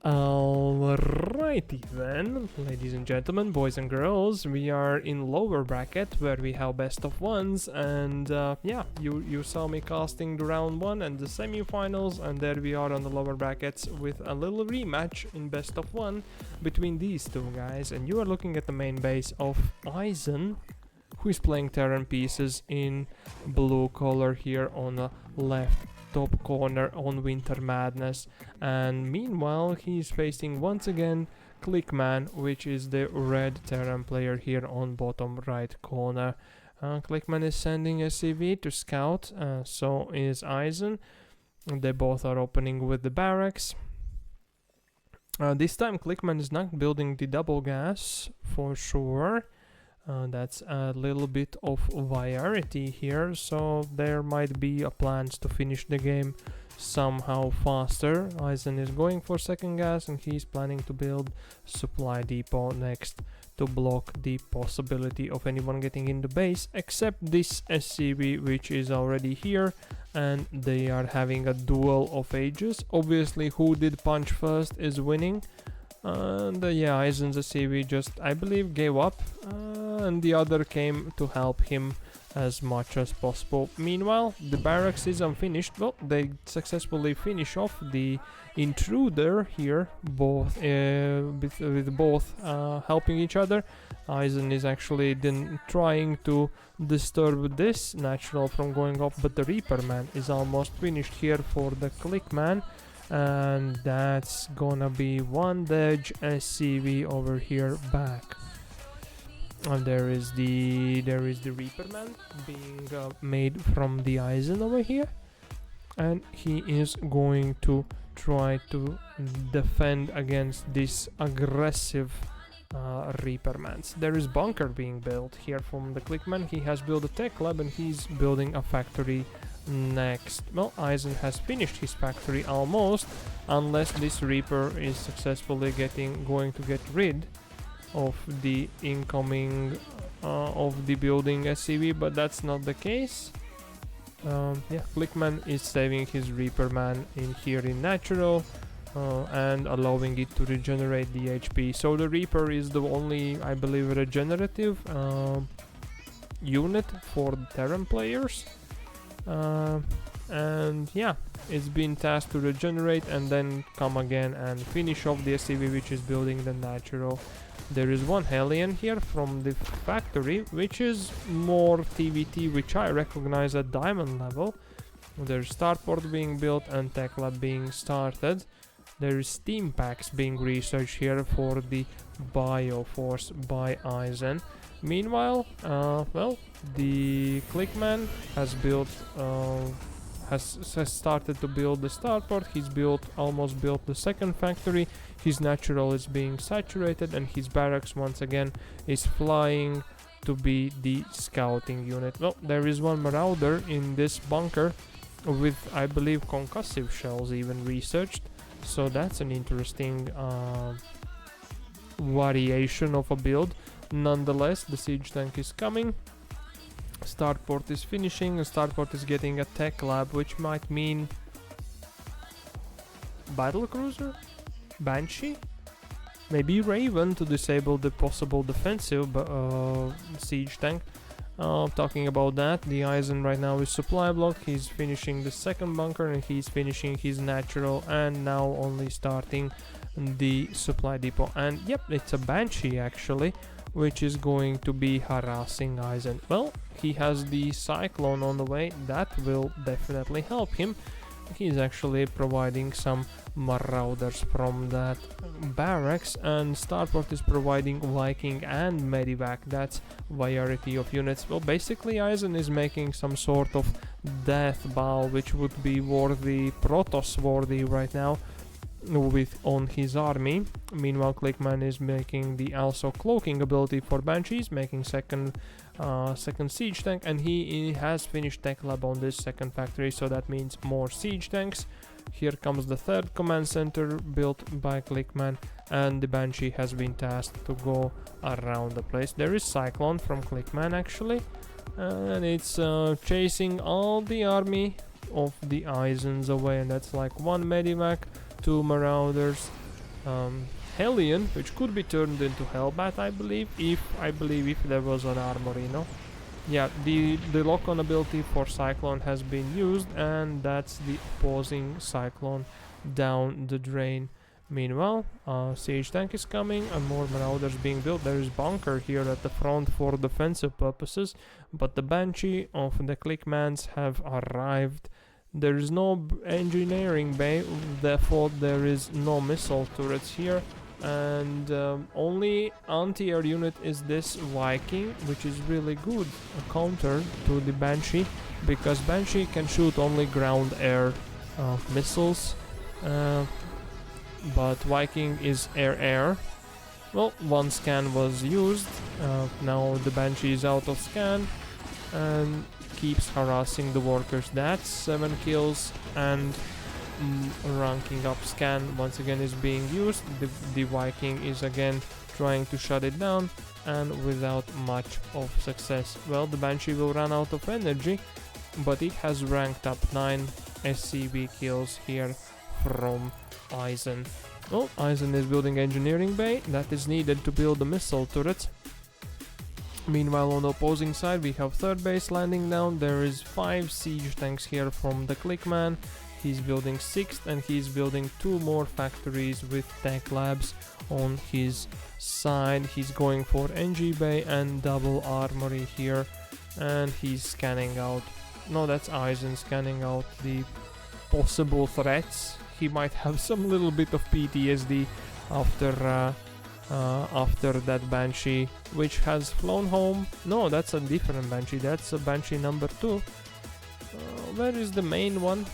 Alrighty then, ladies and gentlemen, boys and girls, we are in lower bracket where we have best of ones, and yeah, you saw me casting the round 1 and the semi-finals, and there we are on the lower brackets with a little rematch in best of 1 between these two guys. And you are looking at the main base of Aizen, who is playing Terran pieces in blue color here on the left top corner on Winter Madness, and meanwhile he's facing once again ClickMan, which is the red Terran player here on bottom right corner. ClickMan is sending a CV to scout, so is Aizen. They both are opening with the barracks. This time ClickMan is not building the double gas for sure. That's a little bit of variety here, so there might be plans to finish the game somehow faster. Aizen is going for second gas, and he's planning to build supply depot next to block the possibility of anyone getting in the base, except this SCV, which is already here, and they are having a duel of ages. Obviously, who did punch first is winning. And yeah, Aizen's SCV just, I believe, gave up, and the other came to help him as much as possible. Meanwhile, the barracks is unfinished. Well, they successfully finish off the intruder here, both with both helping each other. Aizen is actually then trying to disturb this natural from going up, but the Reaper Man is almost finished here for the ClickMan. And that's gonna be one Dodge SCV over here back. And there is the Reaper Man being made from the Aizen over here, and he is going to try to defend against this aggressive Reaper Mans. There is bunker being built here from the ClickMan. He has built a tech lab and he's building a factory next. Well, Aizen has finished his factory almost, unless this Reaper is successfully going to get rid of the incoming of the building SCV, but that's not the case. Yeah, ClickMan is saving his Reaper Man in here in natural, and allowing it to regenerate the HP. So the Reaper is the only, I believe, regenerative unit for the Terran players. And yeah, it's been tasked to regenerate and then come again and finish off the SCV, which is building the natural. There is one Hellion here from the factory, which is more TVT, which I recognize at diamond level. There's starport being built and tech lab being started. There is steam packs being researched here for the Bioforce by Aizen. Meanwhile, well, the ClickMan has built, has started to build the starport. He's almost built the second factory. His natural is being saturated, and his barracks once again is flying to be the scouting unit. Well, there is one Marauder in this bunker with, I believe, concussive shells even researched. So that's an interesting variation of a build. Nonetheless, the siege tank is coming. Starport is finishing. Starport is getting a tech lab, which might mean battle cruiser, Banshee, maybe Raven to disable the possible defensive siege tank. Talking about that, the Aizen right now is supply block. He's finishing the second bunker and he's finishing his natural, and now only starting the supply depot. And yep, it's a Banshee actually, which is going to be harassing Aizen. Well, he has the Cyclone on the way. That will definitely help him. He's actually providing some Marauders from that barracks, and Starport is providing Viking and Medivac. That's variety of units. Well, basically Aizen is making some sort of death ball, which would be worthy, Protoss worthy right now on his army. Meanwhile, ClickMan is making the also cloaking ability for Banshees, making second siege tank, and he has finished tech lab on this second factory, so that means more siege tanks. Here comes the third command center built by ClickMan, and the Banshee has been tasked to go around the place. There is Cyclone from ClickMan actually, and it's chasing all the army of the Aizens away, and that's like one Medivac, 2 Marauders, Hellion, which could be turned into Hellbat, I believe, if there was an armor, you know. Yeah, the lock-on ability for Cyclone has been used, and that's the opposing Cyclone down the drain. Meanwhile, siege tank is coming and more marauders being built. There is bunker here at the front for defensive purposes, but the Banshee of the ClickMans have arrived. There is no engineering bay, therefore there is no missile turrets here, and only anti-air unit is this Viking, which is really good a counter to the Banshee, because Banshee can shoot only ground-air missiles, but Viking is air-air. Well, one scan was used, now the Banshee is out of scan and keeps harassing the workers. That's 7 kills, and ranking up scan once again is being used. The Viking is again trying to shut it down, and without much of success. Well, the Banshee will run out of energy, but it has ranked up 9 SCV kills here from Aizen. Well, Aizen is building engineering bay that is needed to build the missile turrets. Meanwhile, on the opposing side, we have third base landing down. There is 5 siege tanks here from the ClickMan. He's building 6th, and he's building 2 more factories with tech labs on his side. He's going for NG bay and double armory here, and he's scanning out. No, that's Aizen scanning out the possible threats. He might have some little bit of PTSD after that Banshee, which has flown home. No, that's a different Banshee. That's a Banshee number 2. Where is the main one?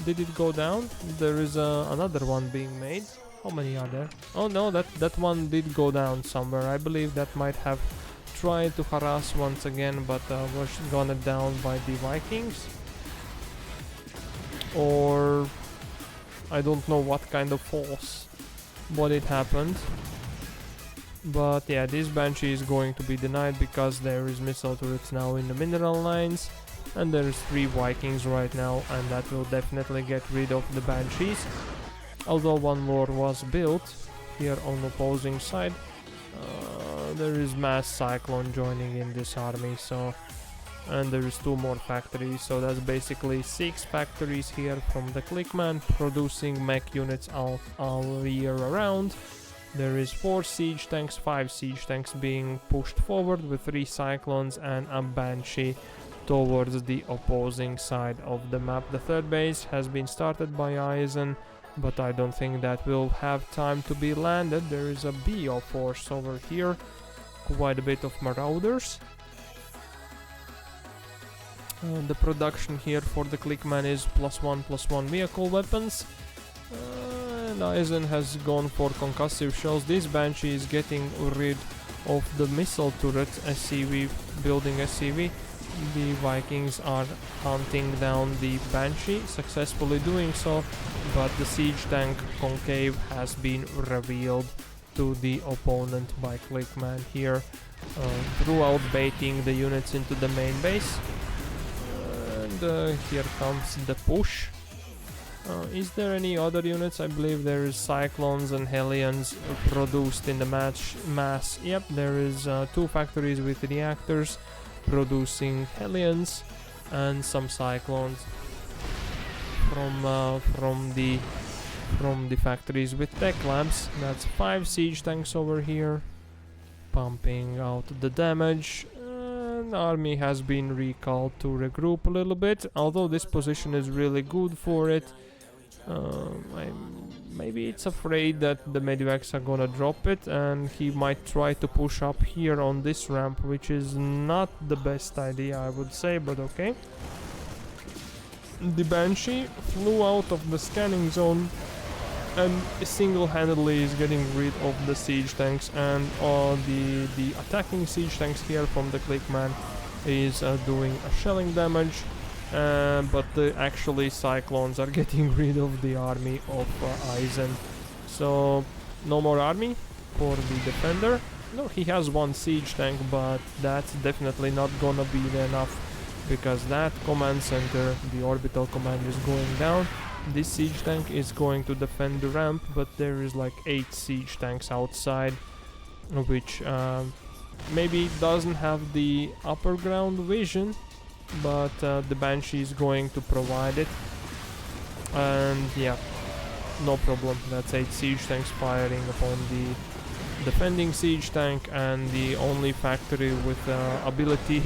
Did it go down? There is another one being made. How many are there? Oh no, that one did go down somewhere. I believe that might have tried to harass once again, but was gunned down by the Vikings. Or I don't know what kind of force, what it happened. But yeah, this Banshee is going to be denied because there is missile turrets now in the mineral lines, and there's 3 Vikings right now, and that will definitely get rid of the Banshees. Although one more was built here on the opposing side, there is mass Cyclone joining in this army, so, and there is 2 more factories, so that's basically 6 factories here from the ClickMan producing mech units all year around. There is 4 siege tanks, 5 siege tanks being pushed forward with 3 Cyclones and a Banshee towards the opposing side of the map. The third base has been started by Aizen, but I don't think that will have time to be landed. There is a BO force over here, quite a bit of marauders. The production here for the ClickMan is +1/+1 vehicle weapons. And Aizen has gone for concussive shells. This Banshee is getting rid of the missile turret SCV, building SCV. The Vikings are hunting down the Banshee, successfully doing so, but the siege tank concave has been revealed to the opponent by ClickMan here, throughout baiting the units into the main base. And here comes the push. Is there any other units? I believe there is Cyclones and Hellions produced in the mass. Yep, there is 2 factories with reactors producing Hellions and some Cyclones from the factories with tech labs. That's 5 siege tanks over here pumping out the damage. And army has been recalled to regroup a little bit, although this position is really good for it. Maybe it's afraid that the medivacs are gonna drop it, and he might try to push up here on this ramp, which is not the best idea, I would say, but okay. The Banshee flew out of the scanning zone and single-handedly is getting rid of the siege tanks, and the attacking siege tanks here from the ClickMan is doing a shelling damage. But actually Cyclones are getting rid of the army of Aizen. So no more army for the defender. No, he has 1 siege tank, but that's definitely not gonna be enough, because that command center, the orbital command, is going down. This siege tank is going to defend the ramp, but there is like 8 siege tanks outside, which maybe doesn't have the upper ground vision, but the Banshee is going to provide it. And yeah, no problem. That's 8 siege tanks firing upon the defending siege tank, and the only factory with ability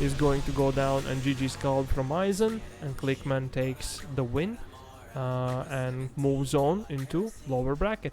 is going to go down, and GG's called from Aizen, and ClickMan takes the win and moves on into lower bracket.